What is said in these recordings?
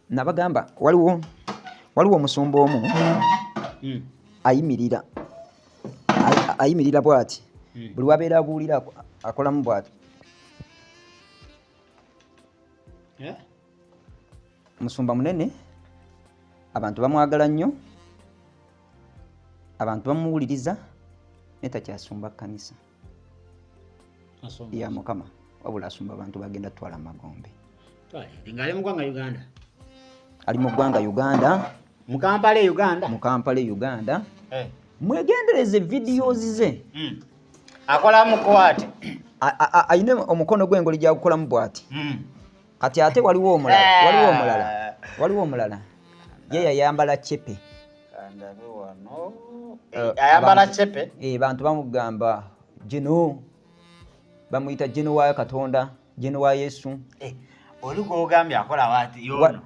nabagamba waliwo omusumba omu ayimirira bw'ati buli wabeera abuulira akolamu bw'ati. Musumba munene, abantu bamwagala nnyo, abantu bamuwuliriza, naye takyasumba kkanisa ya Mukama, wabula asumba abantu bagenda tutwala Magombe. Ali mu ggwanga Uganda? Ali mu ggwanga Uganda, mu Kampala Uganda. Mu Kampala Uganda. Mwegendereze videos ze. Akolamu kwati. Ayine omukono gw'engoli gya kukolamu bw'ati. Kati ate waliwo omulala. Ye yayambala chepe. Kandabe wano. Ayambala chepe? Bantu bamugamba Jino. Bamuyita Jino wa Katonda, Jino wa Yesu. Oli gw'ogambye akola bw'ati yono.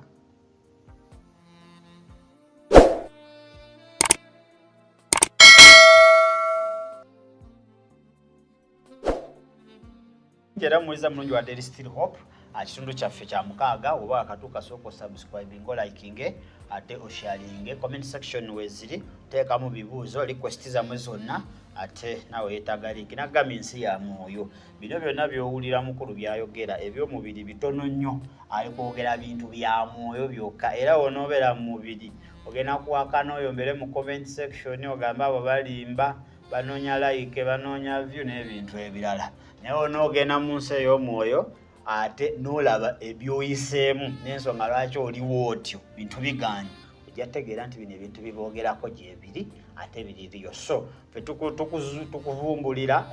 Njera muliza mulungi wa Daily Still Hope. Kitundu kyaffe kya mukaaga oba akatuuka sooka subscribing liking ate osharing comment section weziri teekamu bibuuzo request zammwe zonna ate nawe yeetaaga link nagamba ensi ya mwoyo. Bino byonna by'owulira mukulu byayogera eby'omubiri bitono nnyo, ali kwogera bintu bya mwoyo byokka. Era wonoobeera mu mubiri ogenda kuwakana oyo mbere mu comment section ogamba abo balimba banoonya like banoonya view n'ebintu ebirala. Naye onoogenda mu nsi ey'omwoyo ate n'olaba ebyoyiseemu n'ensonga lwaki oliwo otyo bintu biganye, ojja tegeera nti bino ebintu biboogerako gyebiri ate biririyo. So fe tukuvumbulira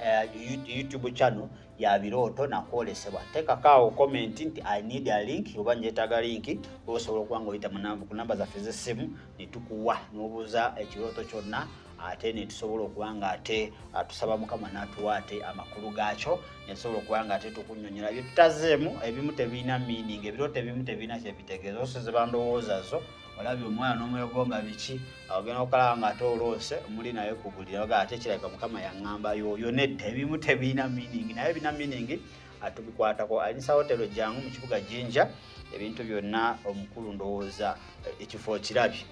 YouTube channel ya Birooto nakwolesebwa. Teekakaawo comment nti I need a link oba njeetaaga link, osobola okuba ng'oyita ku namba zaffe z'essimu ne tukuwa n'obuuza ekirooto kyonna ate ne tusobola okuba nga ate tusaba Mukama n'atuwa ate amakulu gaakyo, ne tusobola okuba nga ate tukunnyonnyola bye tutazeemu. Ebimu tebiina meaning, ebirooto ebimu tebiina kye bitegeeza. Ose bandowooza zo olabye omwana n'omwegomba biki ogenda okalaba nga ate oloose muli naye kugulira oga ate kirabika Mukama yaŋŋamba yoyo nedda. Ebimu tebiina meaning naye bina meaning atubikwatako. Alinisa hotelo jangu mu kibuga Jinja. Ebintu byonna omukulu ndowooza ekifo kirabye.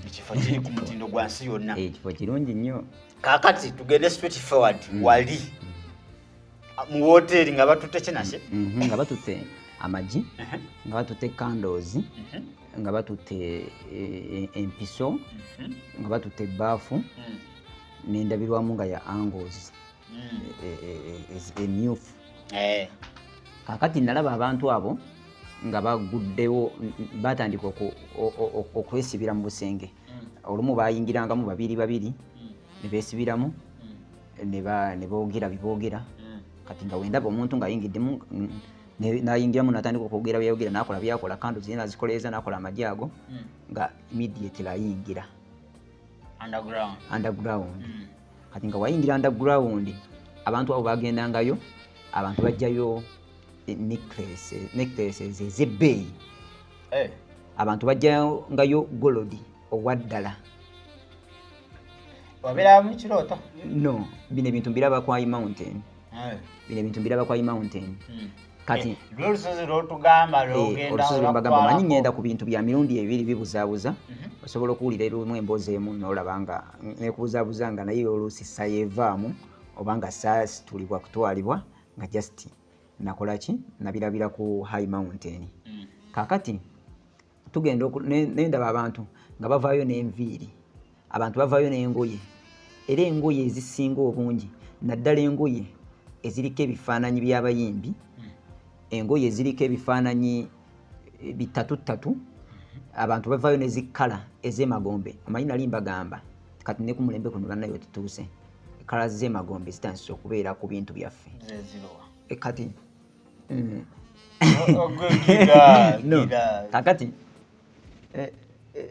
Ekifo kiri ku mutindo gwa nsi yonna. Ekifo kirungi nnyo. Kaakati tugende straight forward wali mu hoteli nga batutte kinase nga batutte amagi, nga batutte candles, nga batutte empiso, nga batutte ebbaafu n'endabirwamu nga ya angles emyufu. Kaakati nalaba abantu abo nga baguddewo batandika okwesibira mu busenge. Olumu bayingirangamu babiri ne beesibiramu ne boogera biboogera. Kati nga wendaba omuntu ng'ayingiddemu n'ayingiramu n'atandika okwogera byayogera n'akola byakola kando zirina azikoleeza n'akola amagi ago nga immediately ayingira underground. Kati nga wayingira underground abantu abo bagendangayo, abantu bajjayo necklaces ez'ebbeeyi, abantu bajjangayo golodi owa ddala. Wabeera mu kirooto? No, bino ebintu mbiraba kwa Mountain. Bino ebintu mbiraba kwa Mountain. Kati olusozi lw'otugamba lw'ogenda manyi ngenda ku bintu bya mirundi ebiri bibuzaabuza, osobola okuwulira erumu emboozi emu n'olaba nga neekubuzaabuza nga naye oluusi sayevaamu oba nga saasitulibwa kutwalibwa nga just nakola ki nabirabira ku High Mountain. Kaakati tugenda nendaba abantu nga bavaayo n'enviiri, abantu bavaayo n'engoye, era engoye ezisinga obungi naddala engoye eziriko ebifaananyi by'abayimbi, engoye eziriko ebifaananyi bitatu, abantu bavaayo n'ezikkala ez'emagombe. Omanyi nali mbagamba kati ne ku mulembe kuno bannayo tutuuse ekkala z'emagombe zitandise okubeera ku bintu byaffe. Kati kakati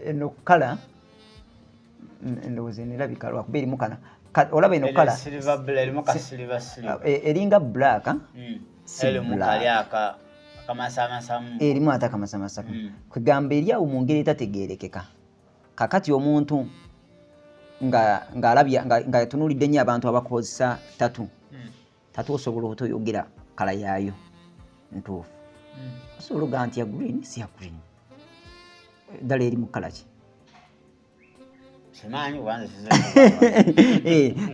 eno kkala ndowooza nerabika lwakuba erimu kana olaba eno kkala eringa black erimu ate akamasamasa kwegamba eri awo mu ngeri etategeerekeka. Kakati omuntu nga yatunuulidde nnyo abantu abakozesa tatu osobola obutoyogera kala yaayo ntuufu. Osobola ogaa nti ya green si ya green, ddala eri mu kkala ki? Simanyi kubanze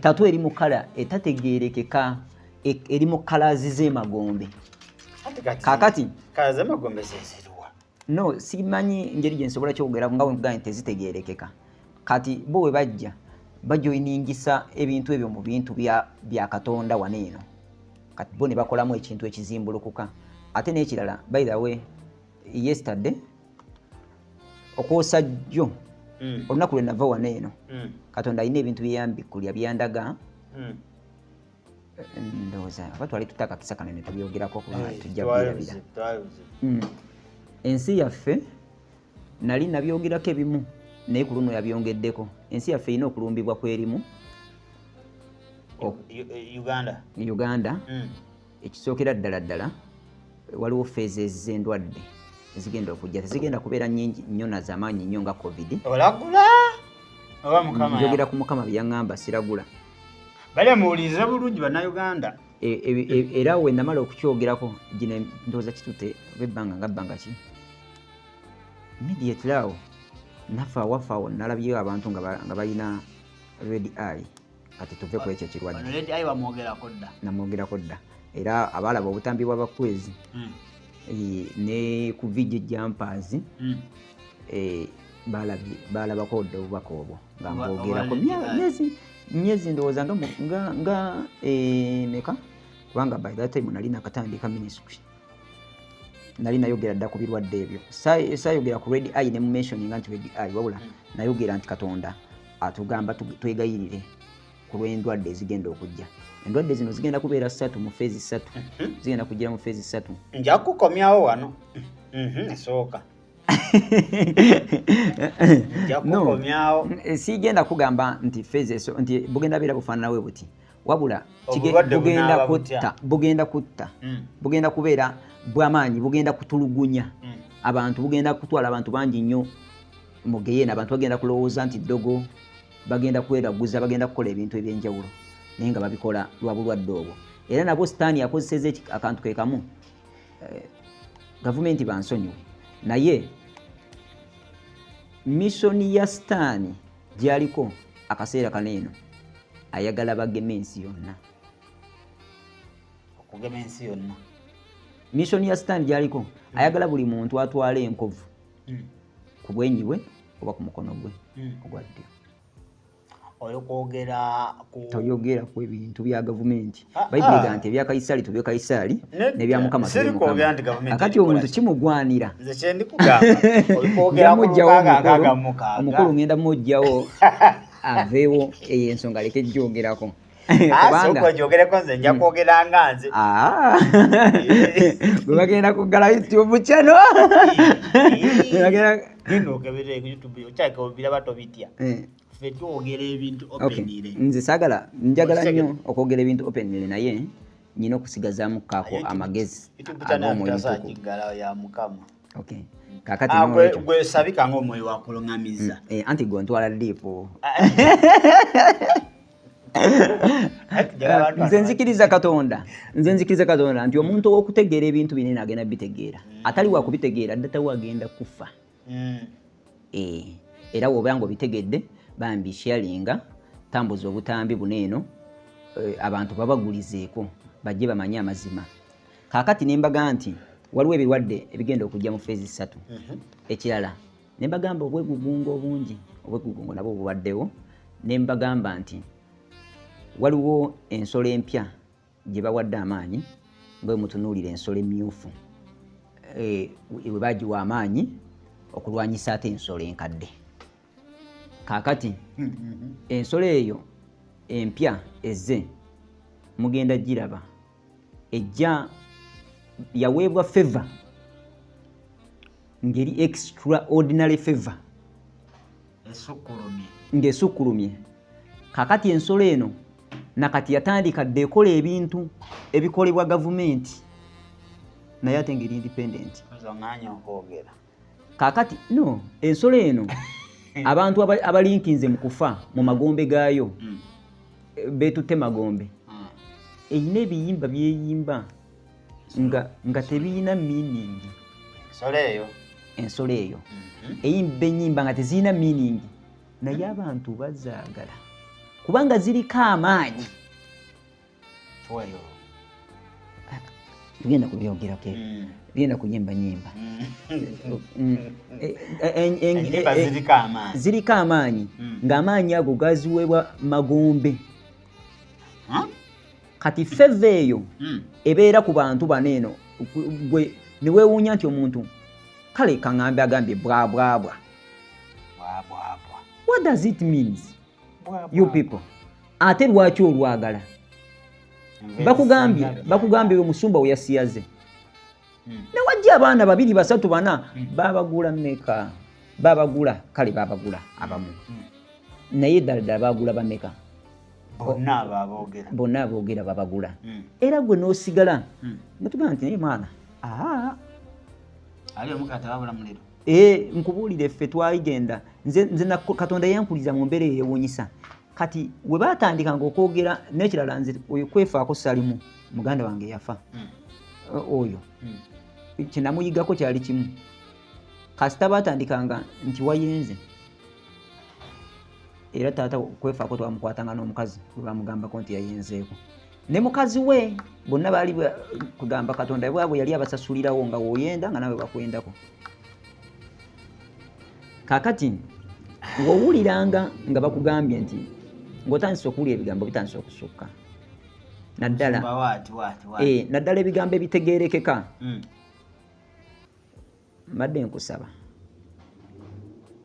tatu eri mu kkala etategeerekeka, eri mu kkalaazi z'emagombe. Kaakati kkala z'emagombe zeziriwa? No, simanyi ngeri gye nsobola kyogera nga bwe nkugamba nti tezitegeerekeka. Kati bo we bajja bajoyiningisa ebintu ebyo mu bintu bya Katonda wano eno. Kati bo ne bakolamu ekintu ekizimbulukuka. Ate n'ekirala, by the way, yesterday okwosa jjo olunaku lwe nava wano eno Katonda alina ebintu byeyambikkulya byandaga. Ndowooza oba twali tutakakisa kanene tubyogerako kubanga tujja birabira. Ensi yaffe nali nabyogerako ebimu naye ku luno yabyongeddeko. Ensi yaffe erina okulumbibwa kwerimu Uganda. Ekisookera ddala waliwo phases z'endwadde ezigenda okujja, tezigenda kubeera nnyingi nnyo na z'amaanyi nnyo nga COVID. Olagula oba Mukama njogera ku Mukama bye yaŋŋamba, siragula. Bale muwulirize bulungi bannayuganda. Era we namala okukyogerako gino ndowooza kitute ebbanga nga bbanga ki immediately awo nafa awo nalabyeyo abantu nga balina red eye. Kati tuve ku ekyo kirwadde. Red eye bamwogerako dda. Namwogerako dda. Era abalaba obutambi bw'abakwezi ne ku video jumpers balabako odda obubaka obwo nga mbwogerako myezi ndowooza nga meka, kubanga by that time nali nakatandika ministry, nali nayogera dda ku birwadde ebyo. Saayogera ku red eye ne mumentioninga nti red eye, wabula nayogera nti Katonda atugamba twegayirire ku lw'endwadde ezigenda okujja. Endwadde zino zigenda kubeera 3 mu phase 3. Zigenda kujjira mu phase 3. Nja kukomyawo wano. Esooka. No, sigenda kugamba nti phase nti bugenda beera bufaananawe buti, wabula bugenda kutta, bugenda kubeera bw'amaanyi, bugenda kutulugunya abantu, bugenda kutwala abantu bangi nnyo mu geyeena. Abantu bagenda kulowooza nti ddogo, bagenda kweraguza, bagenda kukola ebintu eby'enjawulo naye nga babikola lwa bulwadde obwo. Era nabwo sitaani akozeseza akantu ke kamu, gavumenti bansonyiwe, naye missoni ya sitaani gy'aliko akaseera kaneeno ayagala bageme ensi yonna. Okugema ensi yonna. Missoni ya sitaani gy'aliko ayagala buli muntu atwala enkovu ku bwenyiwe oba ku mukono gwe ogwa ddyo. Toyogera ku ebintu bya gavumenti. Bayibuli nti ebya Kaisali tubye Kaisali n'ebya Mukama tubye Mukama. Akati omuntu kimugwanira. Nze kye ndikugamba oyogera ku lukaga omukulu ngenda mujjawo aveewo ensonga leke jjogerako. Kubanga jogereko nze nja kwogera nga nze. Gwe bagenda kuggala YouTube channel. Genda okebere ku YouTube okyake obiraba tobitya. Twogera ebintu openire. Nze saagala, njagala nnyo okwogera ebintu openire, naye nyina okusigazaamu kaako amagezi ag'omwoyo ya Mukama. Kakati gwe sabika ng'omwoyo wakulongamiza. Anti gwe ntwala diipu. Nze nzikiriza Katonda nti omuntu ow'okutegeera ebintu binene agenda bitegeera, atali wa kubitegeera ddatawo agenda kufa. Era woba nga obitegedde bambi sharinga, tambuza obutambi buneeno, abantu babagulizeeko bajje bamanye amazima. Kaakati ne mbaga nti waliwo ebirwadde ebigenda okujja mu phase 3. Ekirala ne mbagamba obwegugungo obungi, obwegugungo nabwo bubaddewo. Ne mbagamba nti waliwo ensolo empya gye bawadde amaanyi nga mutunuulira ensolo emmyufu, we bagiwa amaanyi okulwanyisa ate ensolo enkadde. Kaakati ensolo eyo empya ezze mugenda giraba, ejja yaweebwa favor, ngeri extraordinary favor ng'esukkulumye. Kaakati ensolo eno nakati yatandika dde ekola ebintu ebikolebwa gavumenti naye ate ngeri independent. Kaakati no, ensolo eno abantu abalinkinze mu kufa mu magombe gaayo beetutte magombe, eyina ebiyimba byeyimba nga tebiyina meaning. ensolo eyo eyimba ennyimba nga tezirina meaning naye abantu bazaagala kubanga ziriko amaanyi. Tugenda kubyogerako genda kuyimba nyimba ziriko amaanyi ng'amaanyi ago gaziweebwa Magombe. Kati feva eyo ebeera ku bantu baneeno gwe ne weewuunya nti omuntu kale kaŋŋambe agambye bwabwabwa. What does it means you people? Ate lwaki olwagala? Bakugambye omusumba we yasiyaze ne wajja abaana 2 3 4 babagula mmeka? Babagula kale babagula abamu naye ddala bagula bameka? Bonna aboogera babagula. Era gwe n'osigala netugamba nti naye mwana ali omukata wabula muliro. Nkubuulire ffe twayigenda nze na Katonda yankuliza mu mbeera eyeewuunyisa. Kati we baatandikanga okwogera n'ekirala nze oyo kwefaako salimu muganda wange yafa oyo kinamuyigako kyali kimu. Kasita baatandikanga nti wayenze era taata kwefaako twamukwatanga n'omukazi we bamugambako nti yayenzeeko ne mukazi we bonna baali kugamba Katonda bwabwe yali abasasulirawo nga woyenda nga nawe bakwendako. Kakati wowuliranga nga bakugambye nti ng'otandise okuwulira ebigambo bitandise okusukka naddala naddala ebigambo ebitegeerekeka. Mbadde nkusaba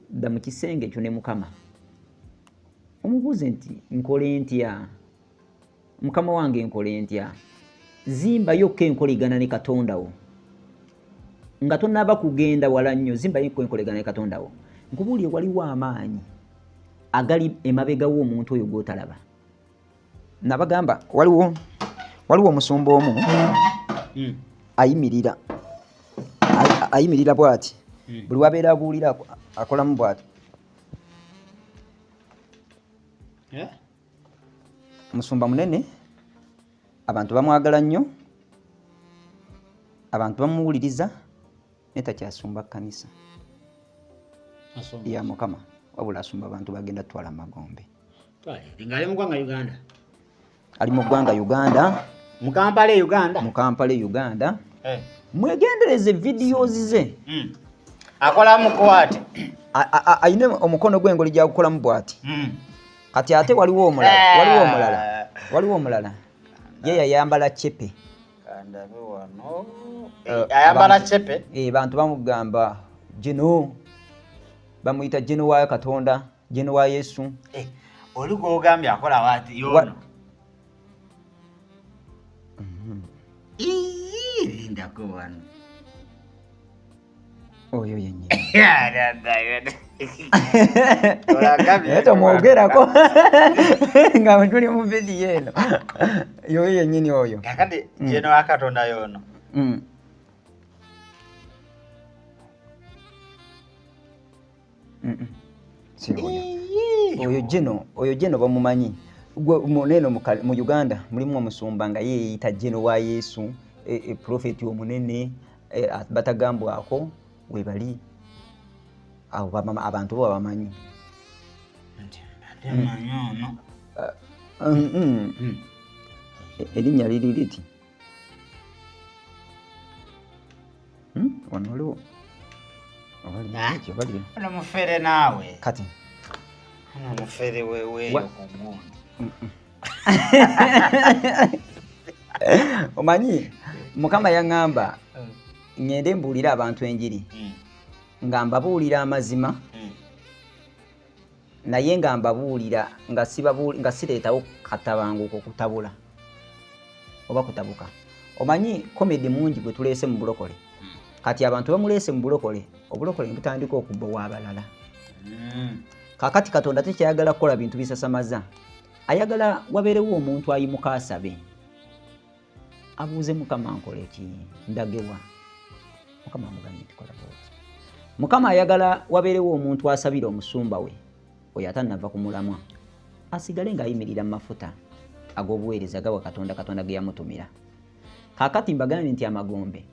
dda mu kisenge ekyo ne Mukama omubuuze nti nkole ntya Mukama wange nkole ntya? Zimbayokko enkoligana ne Katonda wo nga tonnaba kugenda wala nnyo. Zimbayokko enkoligana ne Katonda wo. Nkubuulire waliwo amaanyi agali emabega w'omuntu oyo gw'otalaba. Nabagamba waliwo omusumba omu ayimirira bw'ati buli wabeera abuulira akolamu bw'ati. Musumba munene, abantu bamwagala nnyo, abantu bamuwuliriza naye takyasumba kkanisa ya Mukama wabula asumba abantu bagenda tutwala Magombe. Ali mu ggwanga Uganda. Ali mu ggwanga Uganda. Mu Kampala Uganda. Mwegendereze videos ze. Akolamu kwati. Ayine omukono gw'engoli gya kukolamu bwati. Kati ate waliwo omulala. Ye yayambala chepe. Kandabe wano. Ayambala chepe. Bantu bamugamba Jeno. Bamuyita Jeno wa Katonda, Jeno wa Yesu. Oli gw'ogambye akola wati yono. Lindako wano. Oyo yennyini. Eto mwogerako nga tuli mu video eno. Yoyo yennyini oyo. Kakati Jeno wa Katonda yono. Oyo Jeno bamumanyi. Munene mu Uganda mulimu omusumba nga yeeyita Jeno wa Yesu, profeti omunene batagambwako we bali. Abantu bo bamanyi. Erinnya liri liti. Wano waliwo. Ono mufere naawe. Kati. Ono mufere weweeyo ku gundi. Omanyi Mukama yaŋŋamba ngende mbuulira abantu enjiri nga mbabuulira amazima naye nga mbabuulira nga sireetawo katabanguko kutabula oba kutabuka. Omanyi komedi mungi gwe tuleese mu bulokole. Kati abantu bamuleese mu bulokole, obulokole butandika okubba w'abalala. Kakati Katonda tekyayagala kukola bintu bisasamaza. Ayagala wabeerewo omuntu ayimuka asabe. Abuuze Mukama nkole ki? Ndagewa. Mukama amugambye nti kola bw'oti. Mukama ayagala wabeerewo omuntu asabira omusumba we oyo atannava ku mulamwa asigale ng'ayimirira mu mafuta ag'obuweereza gawa Katonda ge yamutumira. Kaakati mbagambye nti Amagombe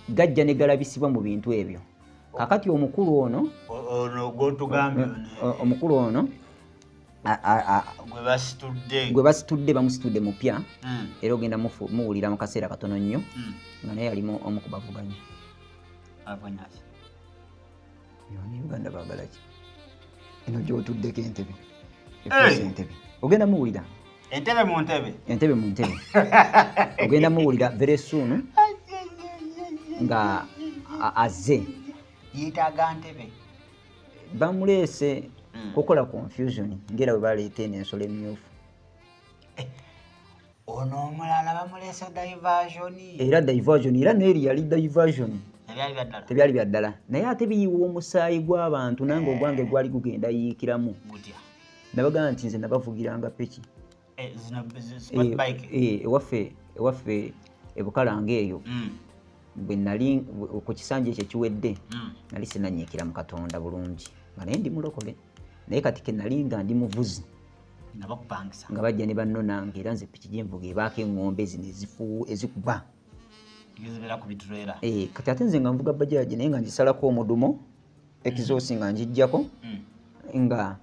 gajja ne galabisibwa mu bintu ebyo kakati omukulu ono gwotugambye omukulu ono gwe basitudde bamusitudde mupya era ogenda muwulira mu kaseera katono nnyo nga naye yalimu omu ku bavuganya ne Uganda baagala ki eno gyotuddeko entebe entebe ogenda muwulira entebe mu ntebe ogenda muwulira very soon nga azze yitaaga ntebe bamuleese kukola confusion ngera bwe baleeta ensolo emmyufu ono omulala bamuleese diversion era neeri yali diversion tebyali bya ddala naye ate biyiwa omusaayi gw'abantu nange ogwange gwali gugenda yiikiramu nabagamba nti nze nabavugiranga peki ewaffe ebukalanga eyo bwe nali ku kisanja ekyo kiwedde nali sinanyiikira mu Katonda bulungi nga naye ndi mulokole naye kati ke nali nga ndi muvuzi nga bajja ne banno nange era nze piki gyenvuga ebaako eŋŋombe zino ezikuba kati ate nze nga nvuga bajaaji naye nga ngisalako omudumo exhaust nga ngijjako nga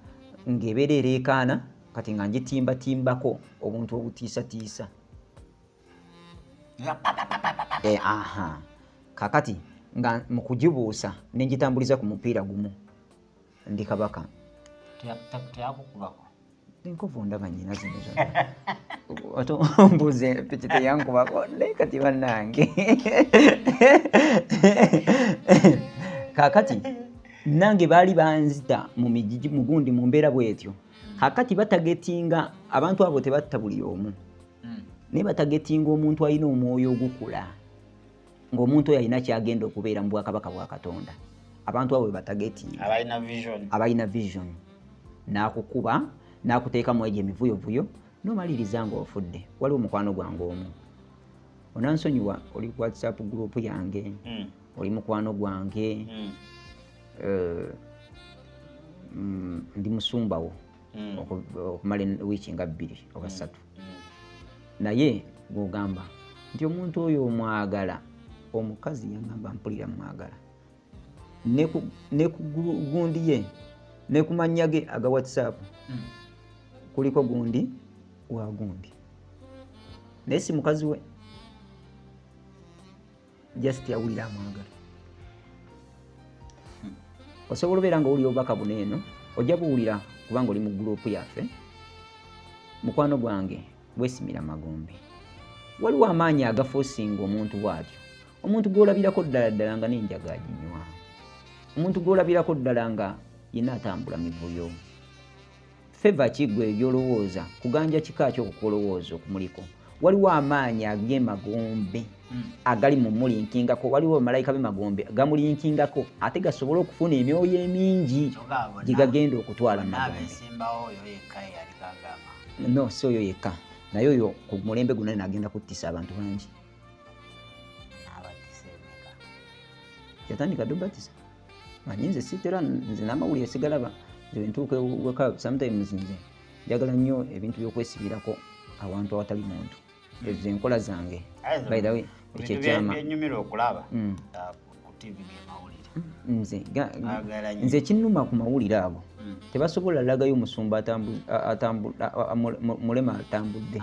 ng'ebeera ereekaana kati nga ngitimba-timbako obuntu obutiisa-tiisa kakati nga mu kugibuusa ne ngitambuliza ku mupiira gumu ndi kabaka enkovu ndaba nnyina zino zonna oto mbuuze piki teyankubako naye kati bannange kakati nange baali banzita mu gundi mu mbeera bwetyo kakati batagetinga abantu abo tebatta buli omu naye batagetinga omuntu alina omwoyo ogukula ng'omuntu oyo alina kyagenda okubeera mu bwakabaka bwa Katonda abantu abo batagetinga abalina vision n'akukuba n'akuteekamu egyo emivuyovuyo n'omaliriza ng'ofudde waliwo mukwano gwange omu onansonyiwa oli ku WhatsApp group yange oli mukwano gwange ndi musumbawo okumala wiiki nga 2 oba 3 naye gwogamba nti omuntu oyo omwagala omukazi yangamba mpulira mwagala ne ku gundi ye ne ku mannya ge aga WhatsApp kuliko gundi wa gundi naye si mukazi we just yawulira amwagala osobola obeera nga owulira obubaka buno eno ojja buwulira kubanga oli mu gurupu yaffe mukwano gwange weesimira magombe waliwo amaanyi agafuusinga omuntu bw'atyo omuntu gw'olabirako ddala ddala nga n'enjaga aginywa omuntu gw'olabirako ddala nga yenna atambula mivuyo feva kiggwe egy'olowooza kuganja kika kyo okukolowooza okumuliko waliwo amaanyi ag'emagombe agali mu mulinkingako waliwo malayika b'emagombe gamulinkingako ate gasobola okufuna emyoyo emingi gye gagenda okutwala magombe no si oyo yekka naye oyo ku mulembe guno nagenda kuttisa abantu bangi yatandika dobatisa manyi nze sitera nze n'amawulire sigalaba nze ntuuka ewaka sometimes nze njagala nnyo ebintu by'okwesibirako awantu awatali muntu ezo enkola zange by the way ekyekyama enyumira okulaba ku TV gemawulire nze kinnuma ku mawulire ago tebasobola lagayo omusumba mulema atambudde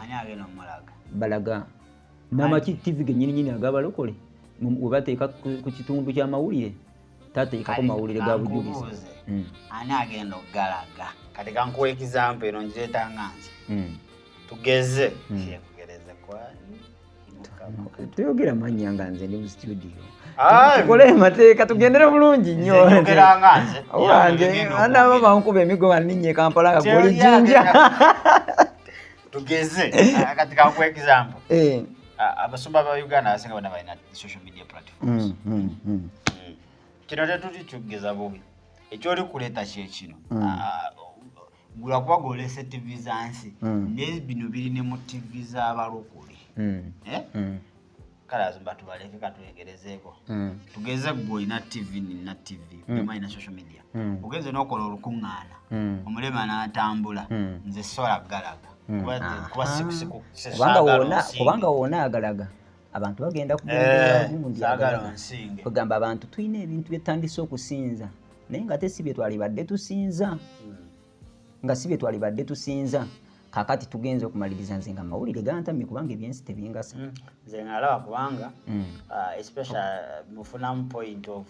balaga n'amaki TV gennyininyini agabalokole we bateeka ku kitundu ky'amawulire tateekako mawulire ga bujulizi ani agenda okugalaga kati kankuwa example eno ngireetanga nze tugeze yekugereze kwani tuyogera mannya nga nze ndi mu studio tukole emateeka tugendere bulungi nnyo wange anaaba bankuba emigo baninye Kampala nga goli jinja tugeze kati kankuwa example abasumba ba Uganda abasinga bonna balina social media platforms kino tetuli kyogeza bubi ekyoli kuleeta kyekino gula kuba golese TV zansi ne bino biri ne mu TV z'abalokole kale azimba tubaleke katulegerezeeko tugeze gwe ina TV nina TV kama ina social media ugeze n'okola olukuŋŋaana omulema n'atambula nze sola galaga kubanga wona agalaga abantu bagenda kugenda gundi sagala nsinge kugamba abantu tuyina ebintu byetandise okusinza naye nga te si bye twalibadde tusinza nga si bye twalibadde tusinza kakati tugenze okumaliriza nze nga mawulire gantamye kubanga ebyensi tebingasa nze ngalaba kubanga especially mufunamu point of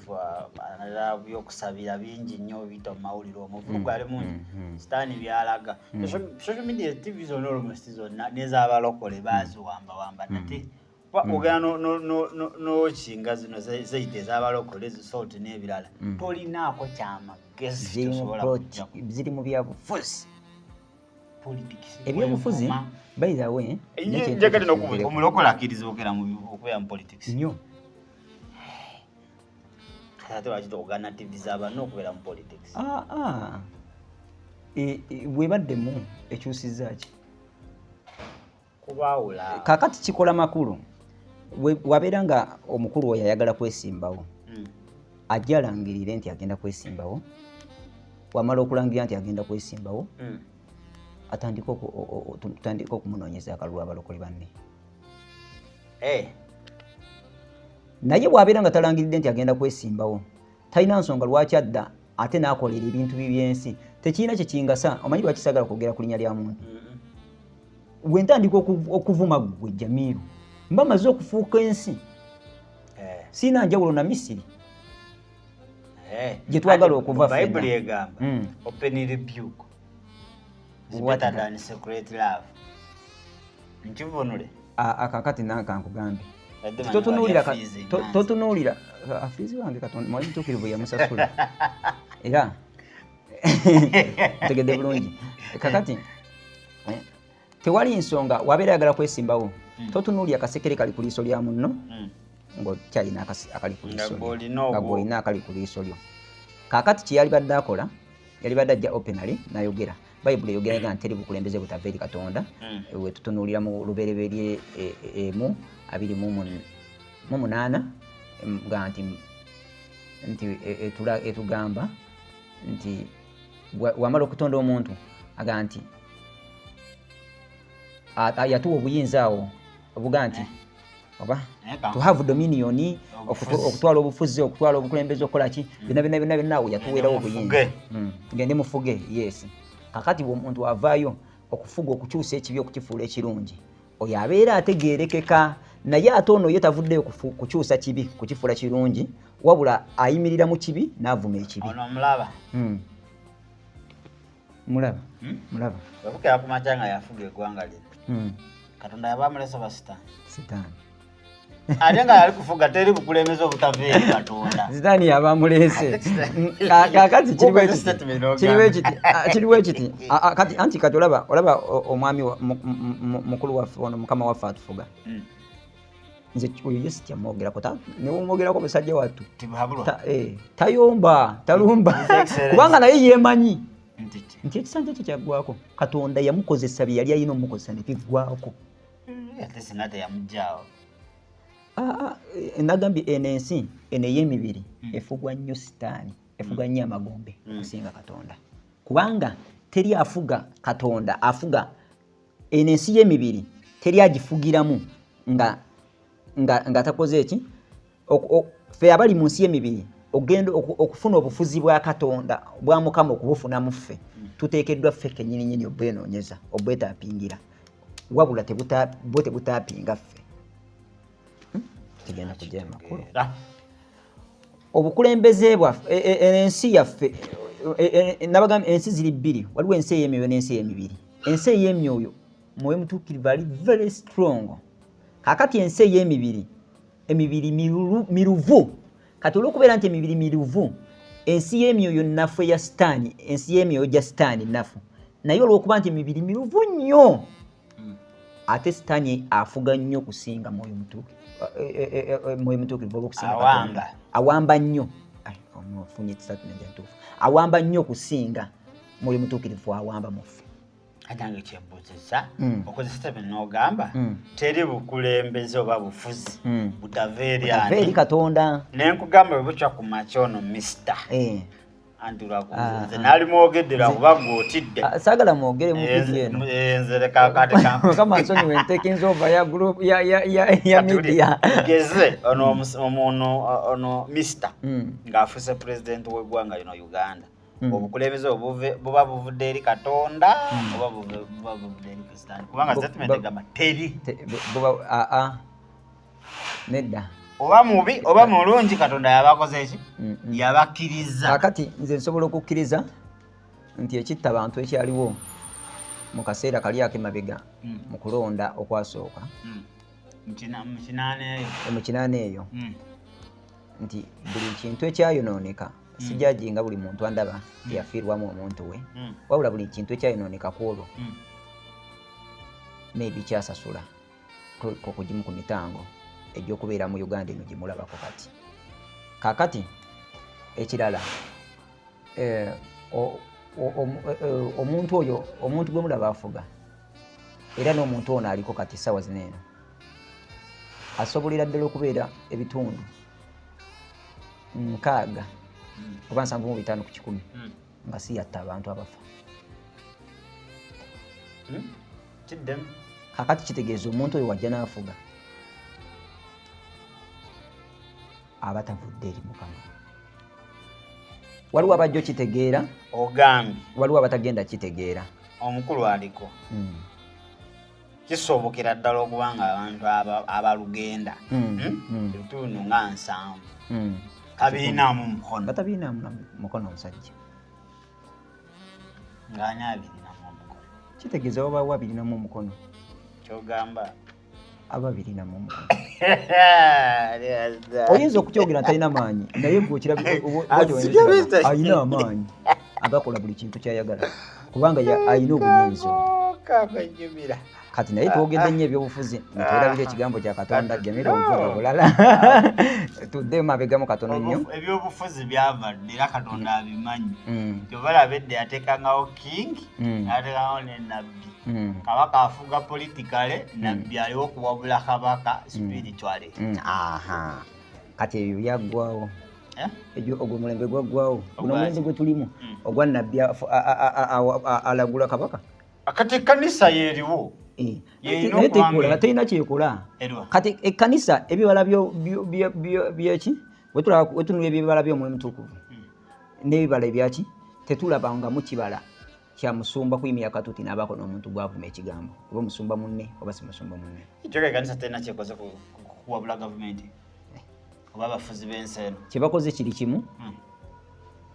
byokusabira bingi nnyo bita mu mawulire omuvulu gwali mungi sitaani byalaga social media tv zonna almost zonna n'ez'abalokole baziwambawamba nate ogenda n'okinga zino zeyita ez'abalokole ezisooti n'ebirala tolinaako kyamagezi ziri mu byabufuzi ebyobufuzi by the way njagala n'okubuuza omulokole akkiriza okera okubeera mu politics nnyo ate lwaki ogana tv z'abantu okubeera mu politics bwebaddemu ekyusizza ki kubaawula kakati kikola makulu wabeera nga omukulu oyo ayagala kwesimbawo ajja alangirire nti agenda kwesimbawo wamala okulangirira nti agenda kwesimbawo tutandika okumunoonyeza akalulu abalokole banne naye bw'abeera nga talangiridde nti agenda kwesimbawo talina nsonga lwaki adda ate n'akolera ebintu by'ensi tekirina kye kingasa omanyi lwaki saagala kwogera ku linnya lya muntu bwe ntandika okuvuma gwe Jamiru mba maze okufuuka ensi siina njawulo na Misiri gye twagala okuva ffenna Bayibuli egamba open rebuke is better than secret love nkivunule akakati nankankugambe totunuulira afiizi wange Katonda mwali mutuukirivu yamusasula era tegedde bulungi kakati tewali nsonga wabeera yagala kwesimbawo totunuulira akasekere kali ku liiso lya munno ng'okyalina akali ku liiso nga gw'olina akali ku liiso lyo kakati kye yalibadde akola yalibadde ajja openali n'ayogera Bayibuli eyogera nti teri bukulembeze butava eri Katonda we tutunuulira mu lubereberye 1:28 nga nti etugamba nti wamala okutonda omuntu aga nti yatuwa obuyinza awo obuga nti oba to have dominion okutwala obufuzi okutwala obukulembeze okukola ki byonna awo yatuweerawo obuyinza ngende mufuge yes kakati omuntu avaayo okufuga okukyusa ekibi okukifuula ekirungi oyo abeera ategeerekeka naye ate ono ye tavuddeyo kukyusa kibi kukifuula kirungi wabula ayimirira mu kibi n'avuma ekibi mulaba webukera ku makya nga yafuga eggwanga lino Katonda yabamulesa ba sitaani ate nga yali kufuga teri bukulembeze obutava eri Katonda sitaani yabamulese kakati kiriwo ekiti anti kati olaba omwami mukulu waffe ono mukama waffe atufuga nze oyo ye sitya mwogerako newomwogerako musajja wattu tayomba talumba kubanga naye yeemanyi nti ekisanja kye kyaggwako Katonda yamukozesa bye yali alina omukozesa ne biggwako ate singa teyamuggyaawo nagambye eno ensi eno ey'emibiri efugwa nnyo sitaani efugwa nnyo amagombe okusinga Katonda kubanga teri afuga Katonda afuga eno ensi y'emibiri teri agifugiramu nga takoze eki ffe abali mu nsi y'emibiri ogenda okufuna obufuzi bwa Katonda bwa Mukama okubufuna mu ffe tuteekeddwa ffe kennyininyini obwenoonyeza obwetapingira wabula bwe tebutapinga ffe tugenda kujja amakulu obukulembeze bwaffe ensi yaffe nabagamba ensi ziri bbiri waliwo ensi ey'emyoyo n'ensi ey'emibiri ensi ey'emyoyo mwoyo mutuukirivu ali very strong kakati ensi ey'emibiri emibiri miruvu kati olw'okubeera nti emibiri miruvu ensi y'emyoyo naffe eya sitaani ensi y'emyoyo gya sitaani naffe naye olw'okuba nti emibiri miruvu nnyo ate sitaani afuga nnyo kusinga mwoyo mutuukirivu olw'okusinga awamba nnyo ofunye statement entuufu awamba nnyo kusinga mwoyo mutuukirivu awamba muffe atange kyembuuzizza okozesa bye n'ogamba teri bukulembeze oba bufuzi butava eri Katonda ne nkugamba bwe bukya ku makya ono misita Nze nali mwogedera kuba ng'otidde. Saagala mwogere mu video eno. Nze leka kati Kama nsonyiwe ntekinze over ya group ya media. Geze ono Mr. ng'afuuse president w'eggwanga lino Uganda. Obukulembeze buba buvudde eri Katonda oba buba buvudde eri president. Kubanga statement egamba teri. Nedda. Oba mubi oba mulungi Katonda yabakoze eki yabakkiriza. Kakati nze nsobola okukkiriza nti ekitta abantu ekyaliwo mu kaseera kali ak'emabega mu kulonda okwasooka mu kinaana eyo nti buli kintu ekyayonooneka sijajinga buli muntu andaba teyafiirwamu omuntu we wabula buli kintu ekyayonooneka ku olwo maybe kyasasula kugimu ku mitango egy'okubeera mu Uganda eno gye mulabako kati. Kaakati ekirala omuntu oyo omuntu gwe mulaba afuga era n'omuntu ono aliko kati ssaawa zino eno asobolera ddala okubeera ebitundu 6 oba 75 ku 100 nga si yatta abantu abafa. Kaakati kitegeeza omuntu oyo wajja n'afuga abatavudde eri Mukama. Waliwo abajja kitegeera ogambye waliwo abatagenda kitegeera. Omukulu aliko kisobokera ddala okubanga abantu abalugenda ebitundu nga 7 tabiinaamu mukono mukono omusajja ng'ani abirinamu omukono kitegeeza oba abirinamu omukono kyogamba ababirinamu omukono oyinza okukyogera ntalina maanyi naye ayina amaanyi agakola buli kintu kyayagala kubanga ayina obuyinza kati naye twogedde nnyo ebyobufuzi netwerabira ekigambo kya Katonda gemera obuvuga bulala tudde mabega mu katono nnyo ebyobufuzi byavadde era Katonda abimanyi kyobalabedde yateekangawo king n'ateekangawo ne nabbi kabaka afuga politikale nabbi aliwo okuwabula kabaka spiritually. Kati ebyo byaggwawo ogwo omulembe gwaggwawo guno omulembe gwe tulimu ogwa nabbi alagula kabaka kati ekkanisa yeeriwo naye terina kyekola. Kati ekkanisa ebibala byeki wetunula ebibala by'omwoyo mutukuvu n'ebibala ebyaki tetulabanga mu kibala kya musumba kuyimira katuuti n'abaako n'omuntu gwavuma ekigambo oba omusumba munne oba si musumba munne. Kyokka ekkanisa terina kyekoze kuwabula gavumenti oba abafuzi b'ensi eno. Kye bakoze kiri kimu,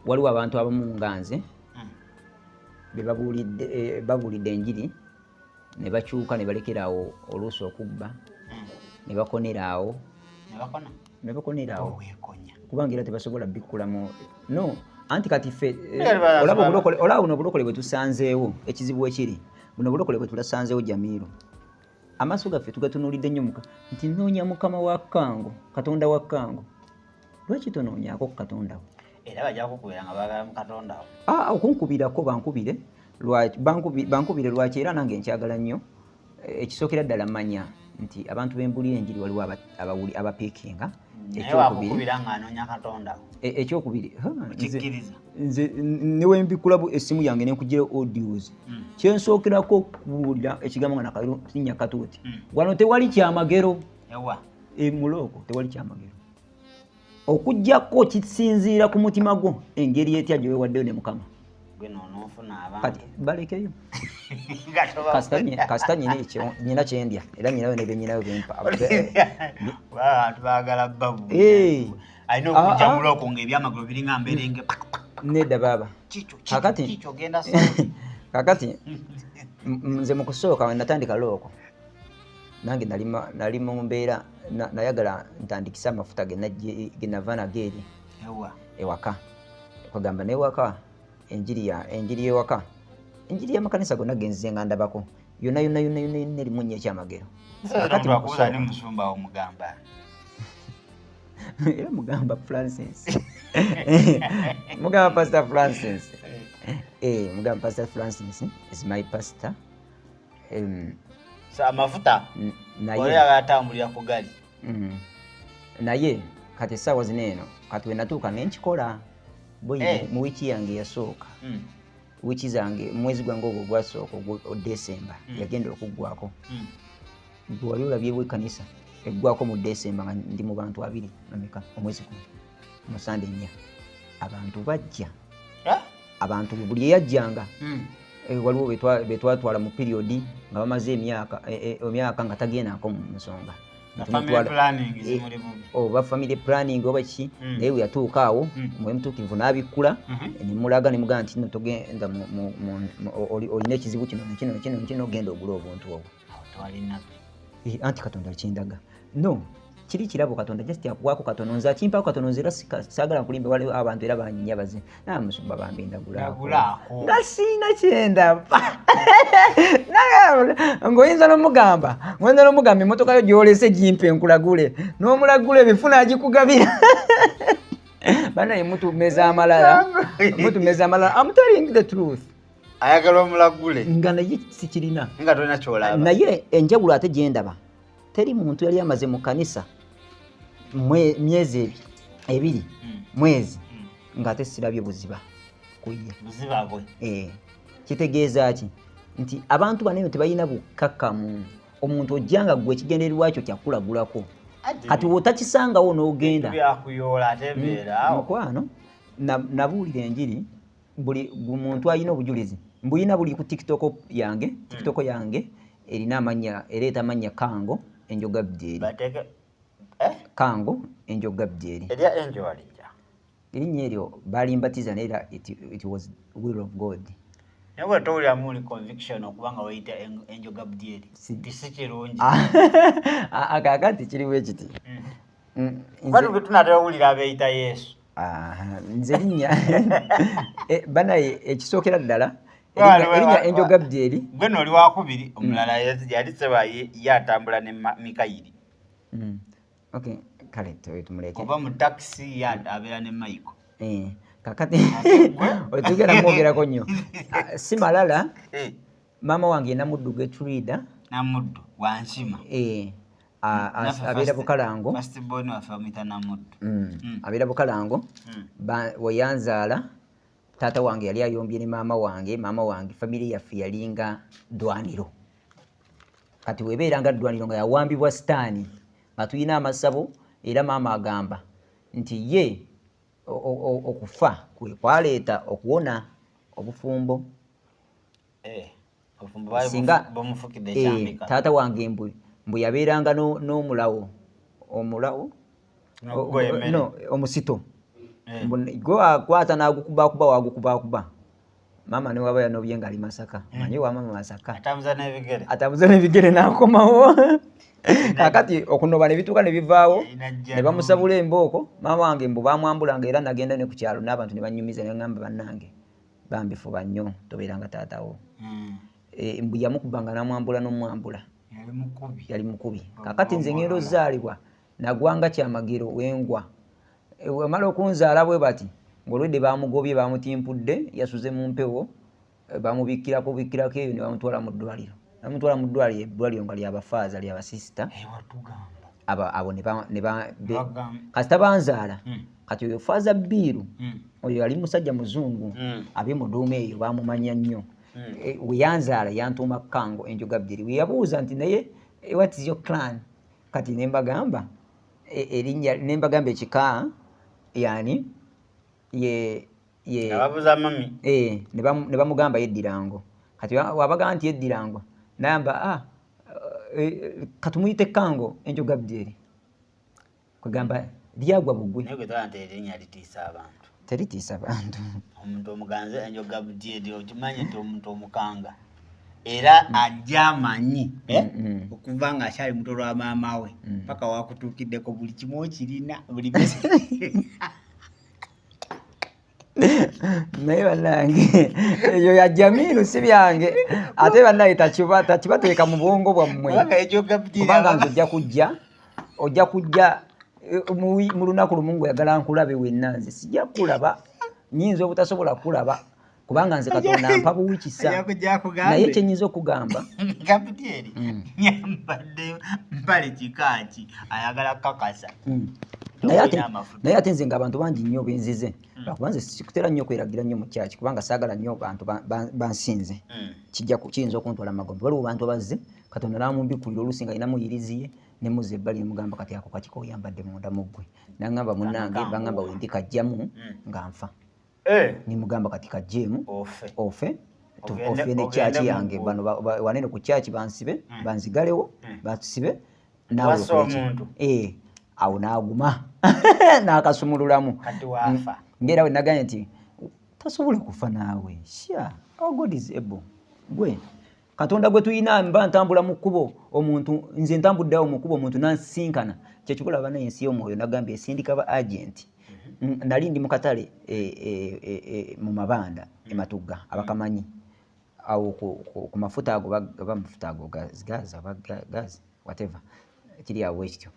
waliwo abantu abamu nga nze be babuulidde enjiri ne bakyuka ne balekeraawo oluusi okubba ne bakoneraawo kubanga era tebasobola bikkulamu no anti kati ffe olaba buno obulokole bwe tusanzeewo ekizibu ekiri buno obulokole bwe tulasanzeewo Jamiru amaaso gaffe tugatunuulidde nnyo nti nnoonya Mukama wa Kango Katonda wa Kango lwaki tonoonyaako ku Katonda wo era bajja kukubira nga baagala mu Katonda wo okunkubirako bankubire lwaki era nange nkyagala nnyo ekisookera ddala mmanya nti abantu b'embulira enjiri waliwo abapiikinga ekyokubiri nze newembikula essimu yange nenkuggira audios kyensookerako okubuulira ekigambo nga nakalinnya katuuti wano tewali kyamagero muloko tewali kyamagero okujjako kisinziira ku mutima gwo engeri etya gye weewaddeyo ne Mukama kati balekeyo kasita nyina kyendya era nyinayo nebyenyinayo bempa abantu baagala babu alina okujja muloko ng'ebyamagulu biringa mberenge nedda baaba kakati nze mu kusooka natandika looko nange nali mu mbeera nayagala ntandikise amafuta ge nava nageeri ewaka kwagamba newaka enjiri y'ewaka enjiri y'amakanisa gonna genzize nga ndabako yonna erimu nnyo ekyamagero bakubuza ne musumba omugamba era mugamba Francis mugamba Pastor Francis mugamba Pastor Francis is my pastor amafuta naye agatambulira ku gali naye kati essaawa zino eno kati we natuuka nenkikola boy mu wiki yange yasooka wiki zange mwezi gwange ogwo gwasooka ogwo December yagenda okuggwako gwe wali olabye bw'ekkanisa eggwako mu December nga ndi mu bantu 2 nameka omwezi guno mu Sunday nnya abantu bajja abantu buli eyajjanga waliwo betwatwala mu period nga bamaze emyaka nga tagendako mu nsonga oba family planning oba ki naye we yatuuka awo mwemutuukivu n'abikkula nemulaga nemugaa nti no togenda olina ekizibu kino ogenda ogula obuntu obwo anti Katonda kindaga no kiri kirabo Katonda just yakuwako katono nza kimpako katono nzira sagala kulimbe wale abantu era banyabaze na musumba bambi ndagulako nga sina kyenda ngoyinza n'omugamba emotoka yo gyolese gimpe enkulagule n'omulagule bifuna agikugabira bana yemutumeza amalala I'm telling the truth ayagala omulagule nga naye sikirina nga tolina kyolaba naye enjawulo ate gyendaba teri muntu yali amaze mu kanisa myezi 2 mwezi nga ate sirabye buziba kuye buziba bwe kitegeeza ki nti abantu banene tebalina bukakamu omuntu ojjanga gwe ekigendererwa kyo kyakulagulako kati wotakisangawo n'ogenda byakuyola atembeera mukwano nabuulira enjiri buli muntu alina obujulizi mbuyina buli ku TikTok yange erina amanya ereeta amanya Kango Enjoga Bdyeri Kango Enjoga Bdyeri erya Enjo walija erinnya eryo balimbatiza naye it was will of God nawe tolya muli conviction okubanga wayita Enjoga Bdyeri tisikirungi akakati kiriwo ekiti bano betunatera owulira abeeyita Yesu nze linnya banaye ekisookera ddala erinnya Enjoga Bdyeri gwe noli wakubiri omulala yali seba yatambula ne Mikayiri okay kale tumuleke oba mu taxi abeera ne Michael kakati otugera mwogerako nnyo si malala maama wange namuddu Gertrude namuddu wankima abeera Bukalango fastborn waffe amuyita namuddu abeera Bukalango weyanzaala taata wange yali ayombye ne maama wange family yaffe yalinga ddwaniro kati webeeranga ddwaniro nga yawambibwa sitaani nga tulina amasabo era maama agamba nti ye okufa kwe kwaleeta okuwona obufumbo singa taata wange mbu yabeeranga n'omulawo omusito gwe akwata n'agukubakuba wagukubakuba maama ne waba yanobye nga ali Masaka manyi wa maama Masaka atambuza n'ebigere n'akomawo kakati okunoba ne bituuka ne bivaawo ne bamusabula embooko maama wange mbu bamwambulanga era nagenda ne ku kyalo n'abantu ne banyumiza ne ngamba bannange bambifuba nnyo tobeeranga taatawo mbu yamukubanga n'amwambula n'omwambula yali mukubi kakati nze ngendo ozaalibwa nagwanga kyamagero wengwa wamala okunzaala bwe bati ng'olwedde bamugobye bamutimpudde yasuze mu mpewo bamubikkirako eyo ne bamutwala mu ddwaliro eddwaliro nga lyabafaaza lyabasisita abo kasita banzaala kati oyo faaza Bbiiru oyo yali musajja muzungu ab'emuduuma eyo bamumanya nnyo weyanzaala yantuuma Kango Enjoga Bdyeri weyabuuza nti naye what is your clan kati nembagamba erinnya nembagamba ekika yani ababuuza mami ne bamugamba Yeddirango kati wabaga nti Yeddirango namba katumuyite Kango Enjoga Bdyeri kugamba lyagwa bugwe naye gwetwala nti erinnya litiisa abantu teritiisa abantu omuntu omuganze Enjoga Bdyeri okimanyi nti omuntu omukanga era ajja amanyi okuva nga akyali muto lwa maama we paka wakutuukiddeko buli kimu okirina buli naye bannange eyo ya Jamiru si byange ate bannange takibateeka mu bwongo bwammwe kubanga nze ojja kujja mu lunaku lumu ng'oyagala nkulabe wenna nze sijja kulaba nyinza obutasobola kulaba kubanga nze Katonda ampa buwikisa naye kyenyinza okugamba Bdyeri nyambadde mpale kikaaki ayagala kakasa naye ate nze ng'abantu bangi nnyo benzize lwakubanze sikutera nnyo kweragira nnyo mu kyaki kubanga saagala nnyo bantu bansinze kiyinza okuntwala magombe waliwo bantu abazze Katonda n'amumbikulira oluusi nga alinamu yiriziye ne muze ebbali ne mugamba kati ako kaki koyambadde munda mu ggwe n'aŋŋamba munnange baŋŋamba wendi kajjamu nga nfa ne mugamba kati kajjeemu ofe n'ekyaki yange bano wanene ku kyaki bansibe banzigalewo bansibe nawe awo n'aguma n'akasumululamu ngera we nagambye nti tasobola kufa naawe God is able gwe Katonda gwe tuyina mba ntambula mu kkubo omuntu nze ntambuddeawo mu kkubo omuntu nansinkana kyekikola bana ensi y'omwoyo nagambye esindika ba agent nali ndi mu katale mu mabanda ematugga abakamanyi awo ku mafuta ago mafuta ago gazi whatever kiri awo ekyo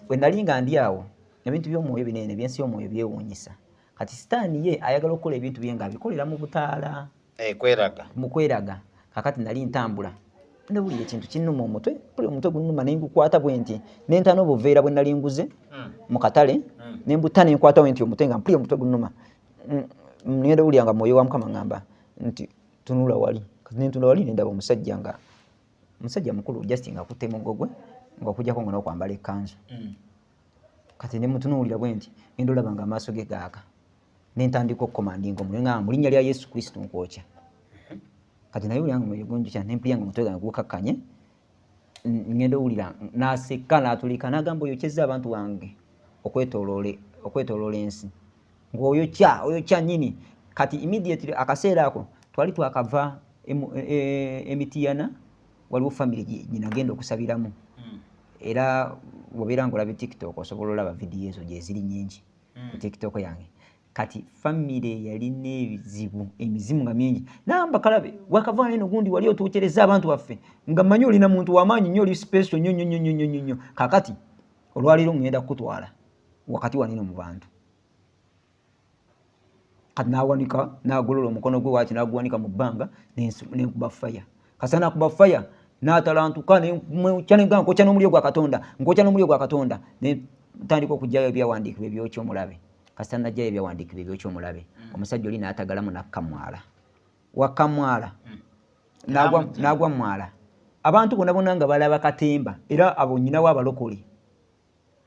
we nali nga ndi awo ebintu by'omwoyo binene byensi y'omwoyo byewuunyisa kati sitaani ye ayagala okukola ebintu bye ng'abikolera mu butaala mu kweraga kakati nali ntambula ndabulira ekintu kinnuma omutwe gunnuma ne ngukwata bwe nti nentana obuveera bwe nali nguze mu katale ne mbutta ne nkwata bwe nti omutwe nga mpulira omutwe gunnuma ngenda wulira nga mwoyo wa Mukama ngamba nti tunula wali kati nentula wali nendaba omusajja mukulu Justin akutte mugogwe ng'okujjako nga n'okwambala ekkanzu kati ne mutunuulira bwe nti ngenda olaba nga amaaso ge gaaka nentandika okukomandinga omulenga mu linnya lya Yesu Kristo nkwokya kati naye ulyango mwoyo gunjukya nempulira nga omutwe gwange gukakkanye ngenda owulira n'aseka n'atulika n'agamba oyokyezza abantu wange okwetooloola ensi ng'oyokya nnyini kati immediately akaseera ako twali twakava emitiyana waliwo family nyina genda okusabiramu era bw'obeera ng'olaba TikTok osobola olaba vidiyo ezo gye ziri nnyingi ku TikTok yange kati family yalina emizimu nga mingi namba kalabe wakava neno gundi wali otuukyereza abantu baffe nga mmanyi olina muntu w'amaanyi nnyo oli special nnyo kakati olwaliro ngenda kukutwala wakati wanino mu bantu kati n'awanika n'agolola omukono gwe waaki n'aguwanika mu bbanga n'enkuba faya kasa n'akuba faya n'atalantuka nkokya n'omuliro gwa Katonda ntandika okugyayo ebyawandiikibwa ebyokyomulabe kasita najjayo ebyawandiikibwa ebyokyomulabe omusajja oli n'atagalamu nakkamwala wakamwala n'agwa mwala abantu bonna nga balaba katemba era abo nnyinawo abalokole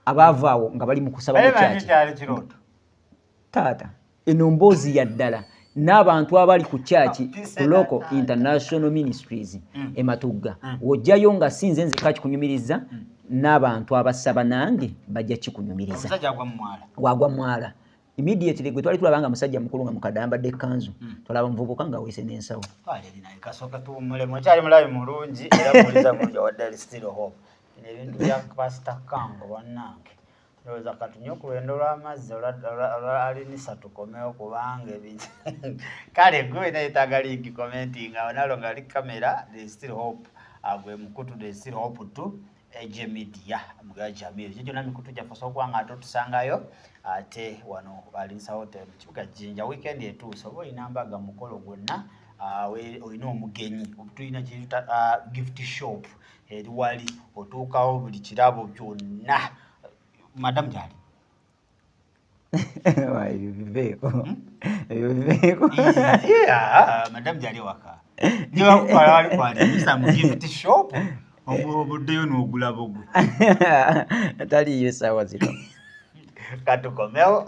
abaava awo nga bali mu kusaba mu kyaki taata eno mboozi ya ddala n'abantu abali ku kyaki ku Local International Ministries ematugga wojjayo nga sinze nzeka kikunyumiriza n'abantu abasaba nange bajja kikunyumiriza wagwa mwala immediately gwe twali tulabanga musajja mukulu nga mukadambadde ekkanzu tulaba muvubuka nga weese n'ensawo kasooka tuwummulemu okyali mulabi mulungi era muliza mulungi wa There is Still Hope ebintu bya Pastor Kango bannange ndowooza katunye ku lwendo lw'amazzi olwalinisa tukomewo kubanga ebintu kale gwe nayetaaga linki commentinga onalo nga ali kamera There is Still Hope gwe mukutu There is Still Hope tu Eje Media mga Jamil ekyo gyonna mikutu gyaffe osobola nga ate otusangayo ate wano Alinsa Hotel mu kibuga Jinja weekend etuuse oba olina mbaga mukolo gwonna olina omugenyi tulina kyeyita gift shop eri wali otuukawo buli kirabo byonna Madam Jali Madam Jali waka niba kukwala wali kwalisa mu gift shop obuddeyo n'ogula bugwe taliyo essaawa zino katukomewo